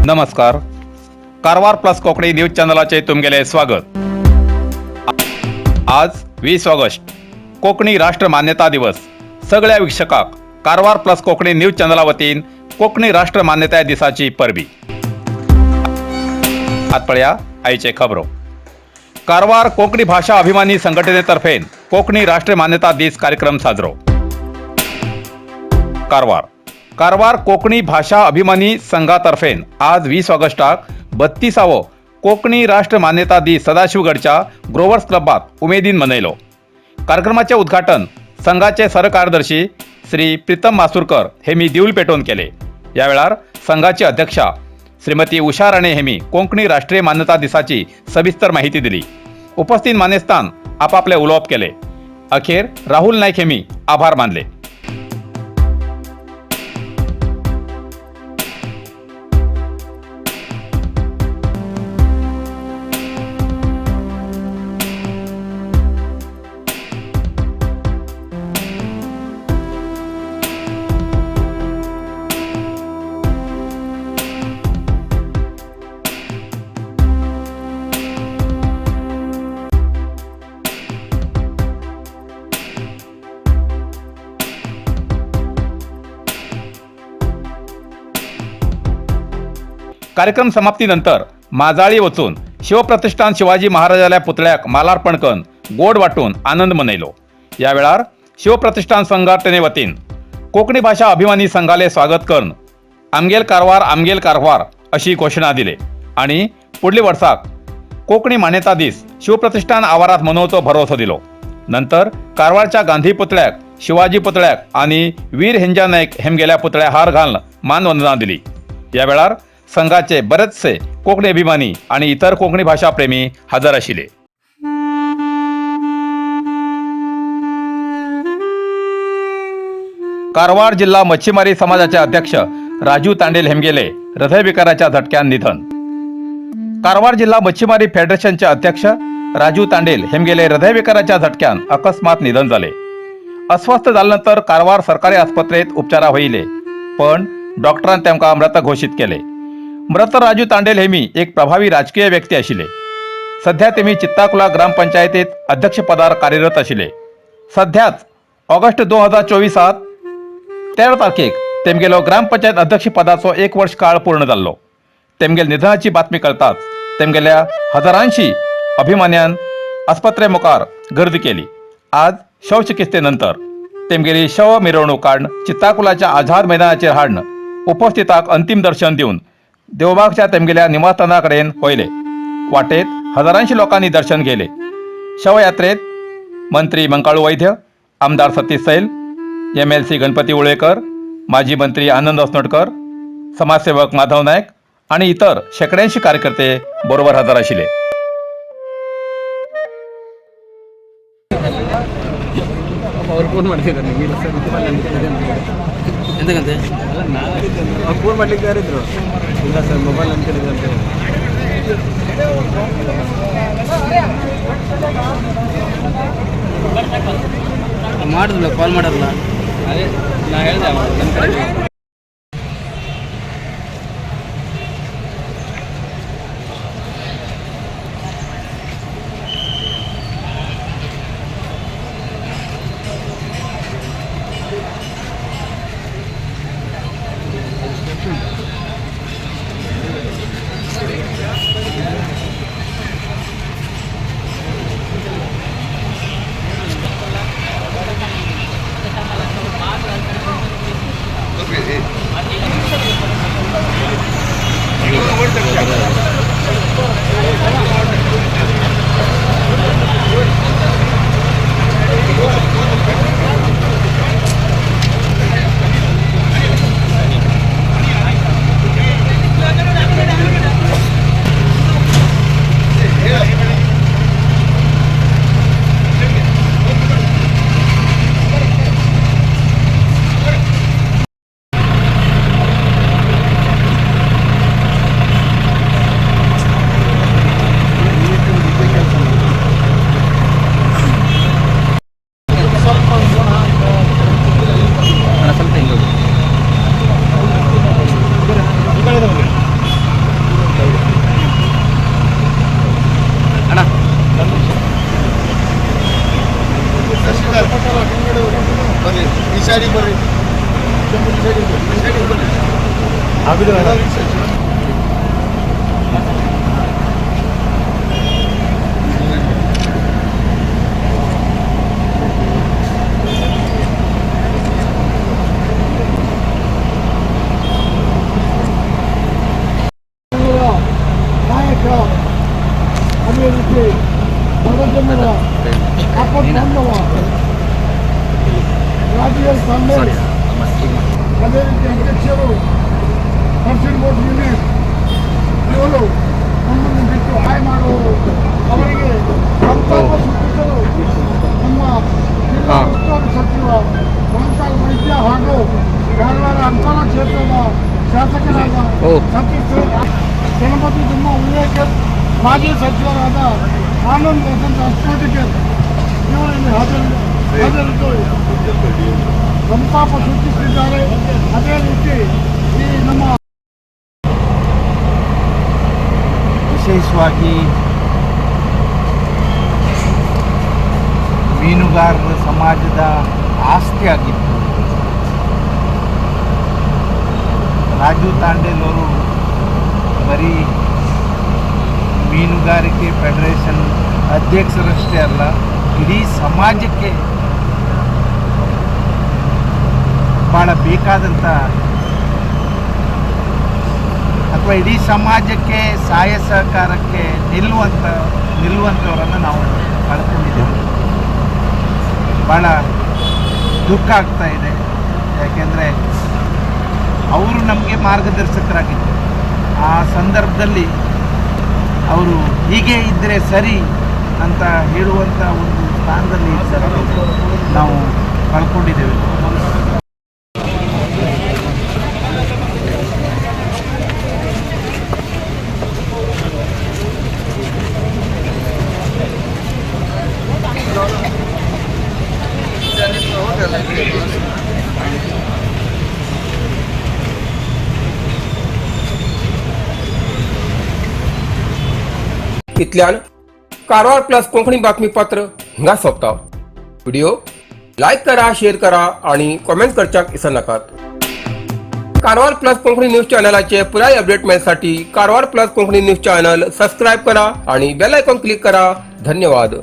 नमस्कार. Karwar plus Konkani news चॅनलाचे तुमगेले स्वागत. आज 20 ऑगस्ट कोकणी राष्ट्र मान्यता दिवस. सगळ्या वीक्षकांक कारवार प्लस कोकणी न्यूज चॅनला वतीन कोकणी राष्ट्र मान्यता दिसाची परबी. आत पळया आयचे खबरो. कारवार कोकणी भाषा अभिमानी संघटनेतर्फे कोकणी राष्ट्र मान्यता दिस कार्यक्रम साजरो. कारवार कोकणी भाषा अभिमानी संघातर्फे आज 20 ऑगस्टाक 32वा कोकणी राष्ट्र मान्यता दीस सदाशिवगडच्या ग्रोवर्स क्लबात उमेदीन मनयलो. कार्यक्रमाचे उद्घाटन संघाचे सरकार्यदर्शी श्री प्रीतम मासुरकर हेमी दिवल पेटोवन केले. या वेळार संघाची अध्यक्षा श्रीमती उषा राणे हेमी कोंकणी राष्ट्रीय मान्यता दिसाची सविस्तर माहिती दिली. उपस्थित मानेस्तान आपापले उलोवप केले. अखेर राहुल नाईक हेमी आभार मानले. कार्यक्रम समाप्तीनंतर माजाळी वचून शिवप्रतिष्ठान शिवाजी महाराजाल्या पुतळ्याक मालार्पण करून गोड वाटून आनंद मनयलो. या वेळार शिवप्रतिष्ठान संघटने वतीन कोकणी भाषा अभिमानी संघाले स्वागत करून आमगेल कारवार अशी घोषणा दिली आणि पुढल्या वर्साक कोकणी मान्यता दीस शिवप्रतिष्ठान आवारात मनोवचो भरोसो दिलो. नंतर कारवारच्या गांधी पुतळ्याक, शिवाजी पुतळ्याक आणि वीर हेंजा नाईक हेमगेल्या पुतळ्या हार घालून मानवंदना दिली. या वेळार संघाचे बरेचसे कोकणी अभिमानी आणि इतर कोकणी भाषा प्रेमी हजर आशिले. कारवार जिल्हा मच्छीमारी समाजाचे अध्यक्ष राजू तांडेल हेमगेले हृदयविकाराच्या झटक्यान निधन. कारवार जिल्हा मच्छीमारी फेडरेशनचे अध्यक्ष राजू तांडेल हेमगेले हृदयविकाराच्या झटक्यान अकस्मात निधन झाले. अस्वस्थ झाल्यानंतर कारवार सरकारी आस्पत्रेत उपचारा होईले, पण डॉक्टरान त्यांना मृत घोषित केले. मृत राजू तांडेल हेमी एक प्रभावी राजकीय व्यक्ती आशिले. सध्या तेमी चित्ताकुला ग्रामपंचायतीत अध्यक्षपदार कार्यरत आशिले. सध्याच ऑगस्ट 2024 13 तारखेक तेमगेलो ग्रामपंचायत अध्यक्षपदाचो 1 वर्ष काळ पूर्ण जाल्लो. तेमगेल निधनाची बातमी कळताच तेमगेल्या हजारांशी अभिमान्यान आस्पत्रे मुखार गर्दी केली. आज शवचिकित्सेनंतर तेमगेली शव मिरवणूक काढून चित्ताकुलाच्या आझाद मैदानाचेर हाडून उपस्थितांक अंतिम दर्शन दिवन देवबागच्या तेमगेल्या निवासस्थानाकडेन वयले. वाटेत हजारांशी लोकांनी दर्शन घेले. शवयात्रेत मंत्री मंकाळू वैद्य, आमदार सतीश सैल, MLC गणपती उळेकर, माजी मंत्री आनंद अस्नोडकर, समाजसेवक माधव नायक आणि इतर शेकड्यांशी कार्यकर्ते बरोबर हजर आशिले. ಫೋನ್ ಮಾಡ್ಲಿಕ್ಕೆ ಯಾರಿದ್ರು? ಇಲ್ಲ ಸರ್, ಮೊಬೈಲ್ ಅಂತ ಹೇಳಿದಂತೆ. ಮಾಡಿದ್ರಲ್ಲ, ಕಾಲ್ ಮಾಡಲ್ಲ. ಅದೇ ನಾ ಹೇಳಿದೆ ನನ್ನ ಕಡೆ. ನಾಯಕ ಅದೇ ರೀತಿ ಬಡಜನರ ಆಪತ್ಬಂಧವ ರಾಜೀವ್ ಕಾಂಗ್ರೆಸ್ ಅದೇ ರೀತಿ ಅಧ್ಯಕ್ಷರು ಪರ್ಸೆಂಟ್ ಯೂನಿಟ್ ಇವರು ನಮ್ಮನ್ನು ಬಿಟ್ಟು ಹಾಯ್ ಮಾಡುವವರು ಅವರಿಗೆ ಸಂತಾಪ ಸೂಚಿಸಲು ನಮ್ಮ ಜಿಲ್ಲಾ ಉಸ್ತುವಾರಿ ಸಚಿವ ಮಮತಾಲ್ ವೈದ್ಯ ಹಾಗೂ ಕಾರವಾರ ಅಂತರ ಕ್ಷೇತ್ರದ ಶಾಸಕರಾದ ಸತೀಶ್ ಗಣಪತಿ ತುಂಬ ಉಲ್ಲೇಖರ್ ಮಾಜಿ ಸಚಿವರಾದ ಆನಂದ್ ವಸಂತ ಅಸ್ಕೋಟಿಕರ್ ಇವರು ಇಲ್ಲಿ ಹಾಜರಿದ್ದು ಸಂತಾಪ ಸೂಚಿಸಿದ್ದಾರೆ. ಅದೇ ರೀತಿ ಈ ನಮ್ಮ ವಿಶೇಷವಾಗಿ ಮೀನುಗಾರರ ಸಮಾಜದ ಆಸ್ತಿಯಾಗಿತ್ತು. ರಾಜು ತಾಂಡೇಲ್ ಅವರು ಬರೀ ಮೀನುಗಾರಿಕೆ ಫೆಡರೇಷನ್ ಅಧ್ಯಕ್ಷರಷ್ಟೇ ಅಲ್ಲ, ಇಡೀ ಸಮಾಜಕ್ಕೆ ಭಾಳ ಬೇಕಾದಂಥ ಅಥವಾ ಇಡೀ ಸಮಾಜಕ್ಕೆ ಸಹಾಯ ಸಹಕಾರಕ್ಕೆ ನಿಲ್ಲುವಂಥವರನ್ನು ನಾವು ಕಳ್ಕೊಂಡಿದ್ದೇವೆ. ಭಾಳ ದುಃಖ ಆಗ್ತಾ ಇದೆ. ಯಾಕೆಂದರೆ ಅವರು ನಮಗೆ ಮಾರ್ಗದರ್ಶಕರಾಗಿದ್ದರು. ಆ ಸಂದರ್ಭದಲ್ಲಿ ಅವರು ಹೀಗೆ ಇದ್ದರೆ ಸರಿ ಅಂತ ಹೇಳುವಂಥ ಒಂದು ಸ್ಥಾನದಲ್ಲಿ ನಾವು ಕಳ್ಕೊಂಡಿದ್ದೇವೆ. इतल्यान कारवार प्लस कोंकणी बातमीपत्र हिंगा सोंपता. व्हिडिओ लाईक करा, शेअर करा आणि कॉमेंट करच्याक विसरू नाकात. कारवार प्लस कोंकणी न्यूज चॅनलाचे पुराय अपडेट मिळण्यासाठी Karwar plus Konkani news channel subscribe करा आणि बेल आयकॉन क्लिक करा. धन्यवाद.